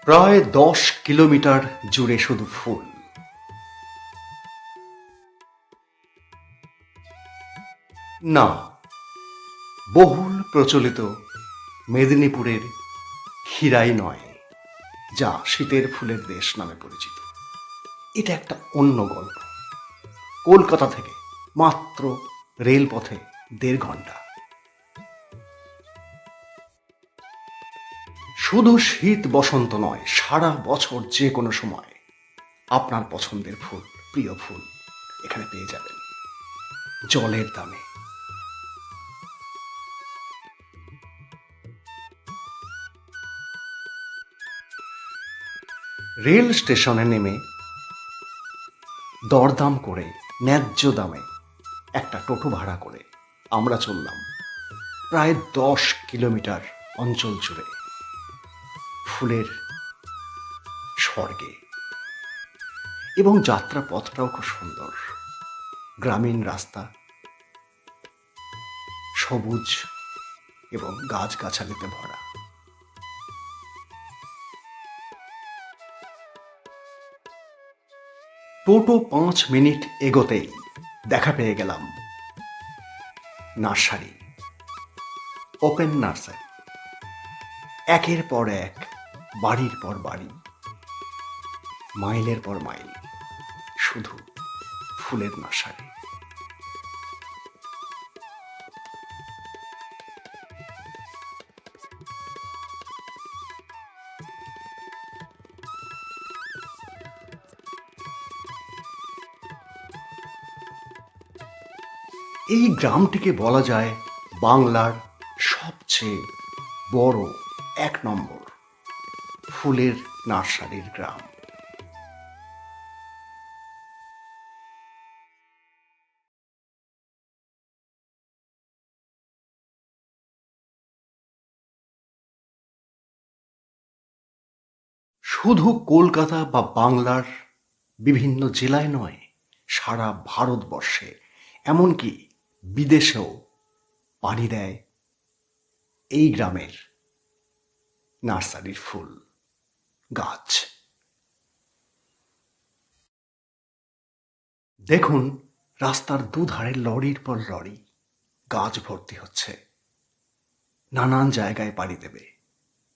প্রায় 10 কিলোমিটার জুড়ে শুধু ফুল। না, বহুল প্রচলিত মেদিনীপুরের ক্ষীরাই নয়, যা শীতের ফুলের দেশ নামে পরিচিত। এটা একটা অন্য গল্প। কলকাতা থেকে মাত্র রেলপথে 1.5 ঘন্টা। শুধু শীত বসন্ত নয়, সারা বছর যে কোনো সময় আপনার পছন্দের ফুল, প্রিয় ফুল এখানে পেয়ে যাবেন জলের দামে। রেল স্টেশনে নেমে দরদাম করে ন্যায্য দামে একটা টোটো ভাড়া করে আমরা চললাম প্রায় 10 কিলোমিটার অঞ্চল জুড়ে ফুলের স্বর্গে। এবং যাত্রা পথটাও খুব সুন্দর, গ্রামীণ রাস্তা, সবুজ এবং গাছগাছালিতে ভরা। টোটো 5 মিনিট এগোতেই দেখা পেয়ে গেলাম নার্সারি, ওপেন নার্সারি। একের পর এক, বাড়ির পর বাড়ি, মাইলের পর মাইল, শুধু ফুলের নার্সারি। এই গ্রামটিকে বলা যায় বাংলার সবচেয়ে বড় 1 নম্বর ফুলের নার্সারির গ্রাম। শুধু কলকাতা বা বাংলার বিভিন্ন জেলায় নয়, সারা ভারতবর্ষে, এমনকি বিদেশেও পাড়ি দেয় এই গ্রামের নার্সারির ফুল গাছ। দেখুন, রাস্তার দুধারে লরির পর লরি গাছ ভর্তি হচ্ছে, নানান জায়গায় পাড়ি দেবে।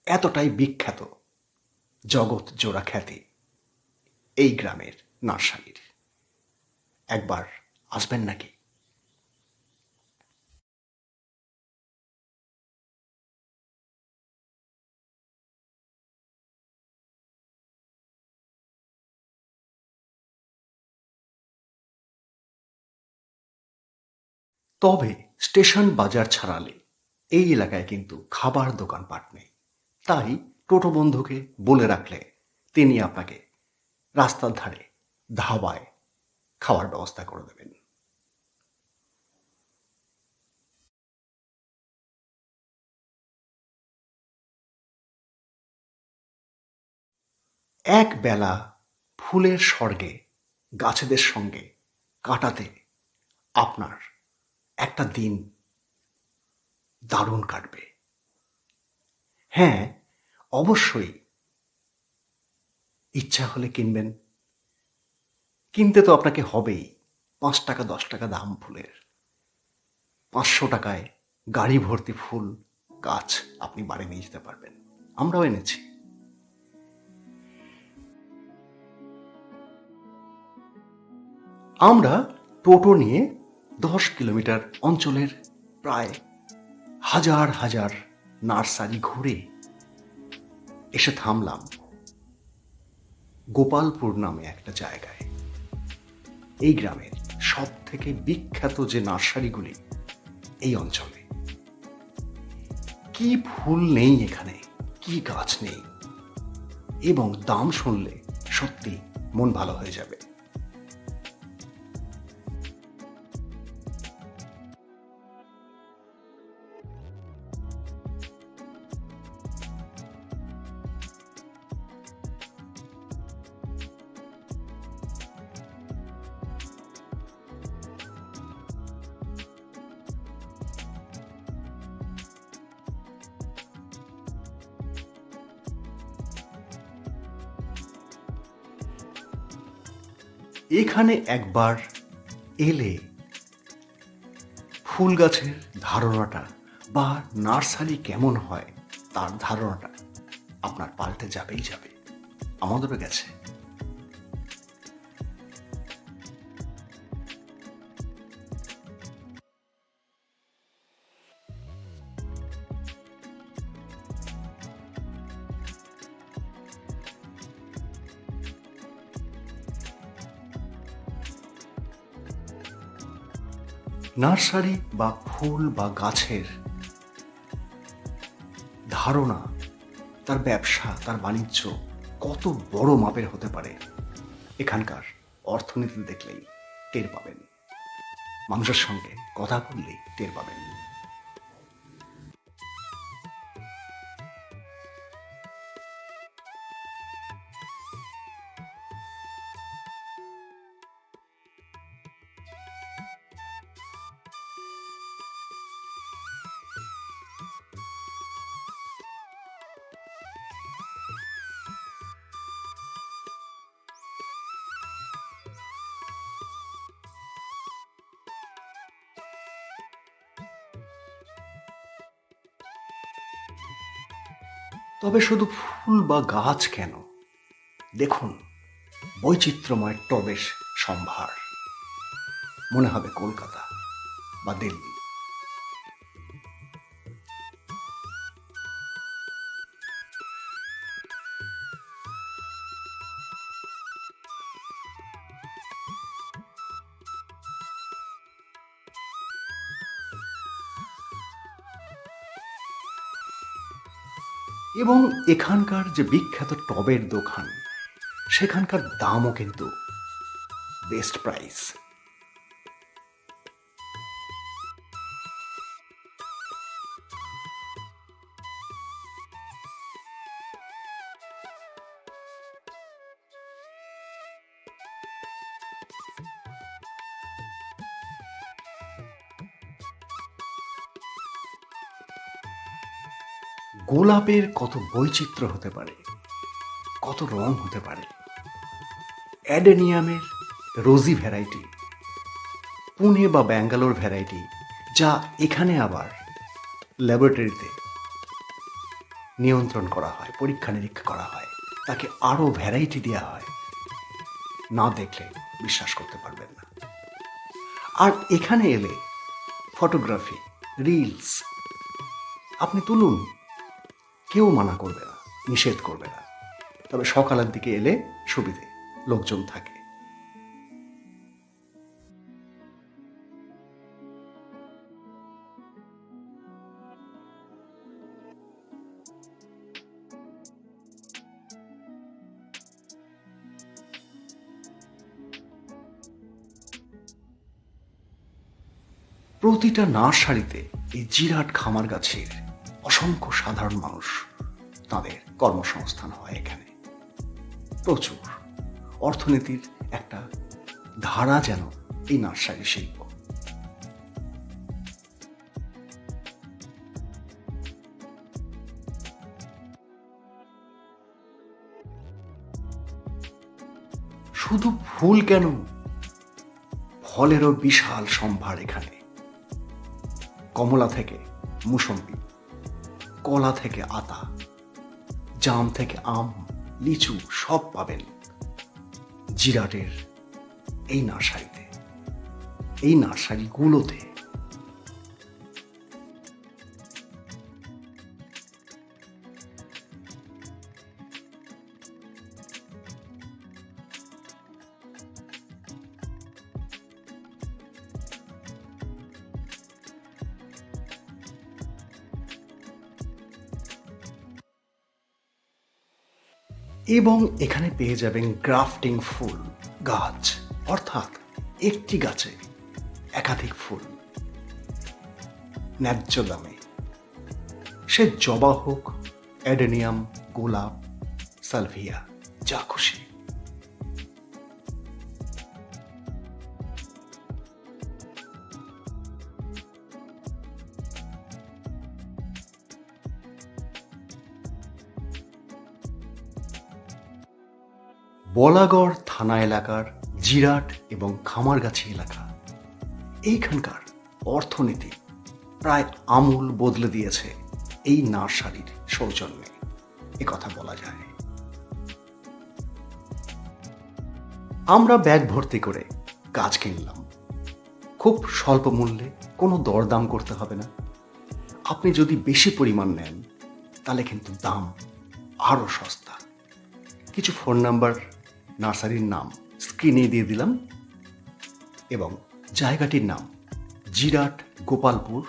এতটাই বিখ্যাত, জগৎ জোড়া খ্যাতি এই গ্রামের নার্সারির। একবার আসবেন নাকি? তবে স্টেশন বাজার ছাড়ালে এই এলাকায় কিন্তু খাবার দোকানপাট নেই। তাই টোটো বন্ধুকে বলে রাখলে তিনি আপনাকে রাস্তার ধারে ধাবায় খাওয়ার ব্যবস্থা করে দেবেন। এক বেলা ফুলের স্বর্গে গাছেদের সঙ্গে কাটাতে আপনার একটা দিন দারুণ কাটবে। হ্যাঁ, অবশ্যই ইচ্ছা হলে কিনবেন। কিনতে তো আপনাকে হবেই। 5 টাকা 10 টাকা দাম ফুলের। 500 টাকায় গাড়ি ভর্তি ফুল গাছ আপনি বাড়ি নিয়ে যেতে পারবেন। আমরাও এনেছি। আমরা টোটো নিয়ে 10 কিলোমিটার অঞ্চলের প্রায় হাজার হাজার নার্সারি ঘুরে এসে থামলাম গোপালপুর নামে একটা জায়গায়। এই গ্রামের সব থেকে বিখ্যাত যে নার্সারিগুলি এই অঞ্চলে। কি ফুল নেই এখানে, কি গাছ নেই, এবং দাম শুনলে সত্যি মন ভালো হয়ে যাবে। এখানে একবার এলে ফুল গাছের ধারণাটা বা নার্সারি কেমন হয় তার ধারণাটা আপনার পাল্টে যাবেই যাবে। আমাদেরও গেছে। নার্সারি বা ফুল বা গাছের ধারণা, তার ব্যবসা, তার বাণিজ্য কত বড় মাপের হতে পারে এখানকার অর্থনীতি দেখলেই টের পাবেন, মানুষের সঙ্গে কথা বললেই টের পাবেন। তবে শুধু ফুল বা গাছ কেন, দেখুন বৈচিত্র্যময় টবের সম্ভার, মনে হবে কলকাতা বা দিল্লি। এবং এখানকার যে বিখ্যাত টবের দোকান, সেখানকার দামও কিন্তু বেস্ট প্রাইস। গোলাপের কত বৈচিত্র্য হতে পারে, কত রং হতে পারে। অ্যাডেনিয়ামের রোজি ভ্যারাইটি, পুনে বা ব্যাঙ্গালোর ভ্যারাইটি, যা এখানে আবার ল্যাবরেটরিতে নিয়ন্ত্রণ করা হয়, পরীক্ষা নিরীক্ষা করা হয়, তাকে আরও ভ্যারাইটি দেওয়া হয়, না দেখলে বিশ্বাস করতে পারবেন না। আর এখানে এলে ফটোগ্রাফি, রিলস আপনি তুলুন, কেউ মানা করবে না, নিষেধ করবে না। তবে সকালের দিকে এলে সুবিধে, লোকজন থাকে। প্রতিটা নার্সারিতে এই জিরাট খামার গাছের অসংখ্য সাধারণ মানুষ, তাদের কর্মসংস্থান হয় এখানে প্রচুর। অর্থনীতির একটা ধারা যেন এই নার্সারি শিল্প। শুধু ফুল কেন, ফলেরও বিশাল সম্ভার এখানে। কমলা থেকে মুসম্বি, কলা থেকে আতা, জাম থেকে আম, লিচু সব পাবেন জিরাটের এই নার্সারিতে, এই নার্সারিগুলোতে। এবং এখানে পেয়ে যাবেন গ্রাফটিং ফুল গাছ, অর্থাৎ একটি গাছে একাধিক ফুল ন্যায্য দামে। সে জবা হোক, অ্যাডেনিয়াম, গোলাপ, সালভিয়া, যা খুশি। বলাগড় থানা এলাকার জিরাট এবং খামারগাছি এলাকা, এইখানকার অর্থনীতি প্রায় আমূল বদলে দিয়েছে এই নার্সারির সৌজন্যে, কথা বলা যায়। আমরা ব্যাগ ভর্তি করে গাছ কিনলাম, খুব স্বল্প মূল্যে, কোনো দরদাম করতে হবে না। আপনি যদি বেশি পরিমাণ নেন তাহলে কিন্তু দাম আরও সস্তা। কিছু ফোন নাম্বার, নার্সারির নাম স্ক্রিনে দিয়ে দিলাম এবং জায়গাটির নাম জিরাট, গোপালপুর।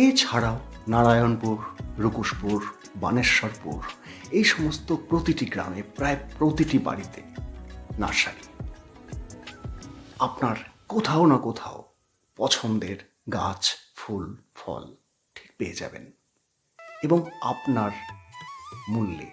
এছাড়াও নারায়ণপুর, রুকুশপুর, বানেশ্বরপুর, এই সমস্ত প্রতিটি গ্রামে, প্রায় প্রতিটি বাড়িতে নার্সারি। আপনার কোথাও না কোথাও পছন্দের গাছ, ফুল, ফল ঠিক পেয়ে যাবেন এবং আপনার মূল্যে।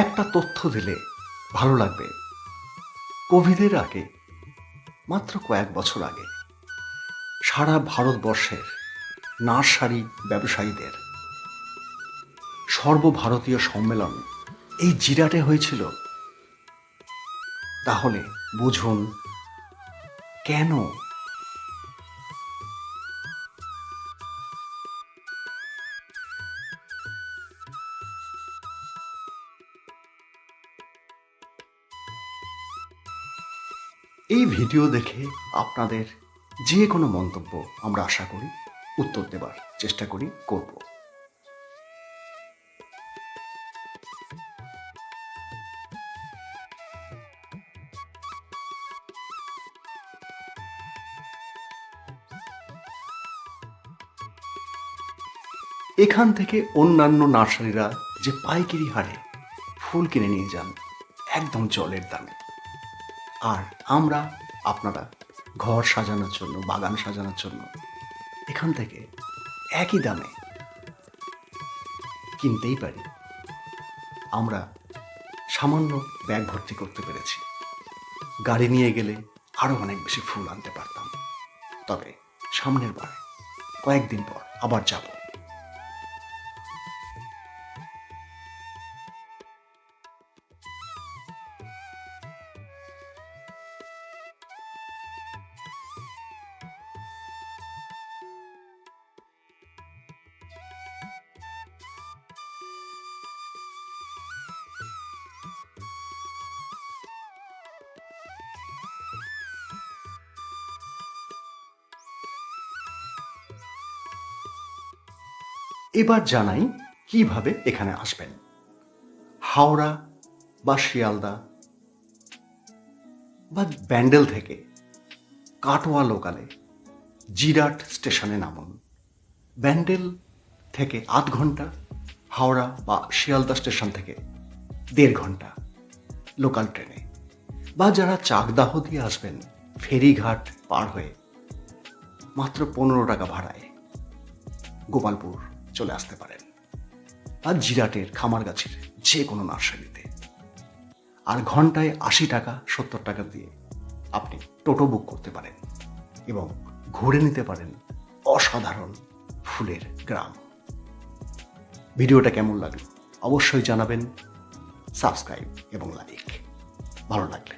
একটা তথ্য দিলে ভালো লাগবে। কোভিডের আগে, মাত্র কয়েক বছর আগে, সারা ভারতবর্ষের নার্সারি ব্যবসায়ীদের সর্বভারতীয় সম্মেলন এই জিরাটে হয়েছিল। তাহলে বুঝুন কেন। এই ভিডিও দেখে আপনাদের যে কোনো মন্তব্য আমরা আশা করি উত্তর দেবার চেষ্টা করব। এখান থেকে অন্যান্য নার্সারিরা যে পাইকারি হারে ফুল কিনে নিয়ে যান একদম জলের দামে, আর আপনারা ঘর সাজানোর জন্য, বাগান সাজানোর জন্য এখান থেকে একই দামে কিনতেই পারি। আমরা সামান্য ব্যাগ ভর্তি করতে পেরেছি। গাড়ি নিয়ে গেলে আরও অনেক বেশি ফুল আনতে পারতাম। তবে সামনের বার, কয়েকদিন পর আবার যাব। এবার জানাই কিভাবে এখানে আসবেন। হাওড়া বা শিয়ালদা বা ব্যান্ডেল থেকে কাটোয়া লোকালে জিরাট স্টেশনে নামুন। ব্যান্ডেল থেকে আধ ঘন্টা, হাওড়া বা শিয়ালদা স্টেশন থেকে 1.5 ঘন্টা লোকাল ট্রেনে, বা যারা চাকদাহ দিয়ে আসবেন ফেরিঘাট পার হয়ে মাত্র 15 টাকা ভাড়ায় গোপালপুর চলে আসতে পারেন, আর জিরাটের খামারগাছির যে কোনো নার্সারিতে। আর ঘন্টায় 80 টাকা 70 টাকা দিয়ে আপনি টোটো বুক করতে পারেন এবং ঘুরে নিতে পারেন অসাধারণ ফুলের গ্রাম। ভিডিওটা কেমন লাগলো অবশ্যই জানাবেন। সাবস্ক্রাইব এবং লাইক ভালো লাগলে।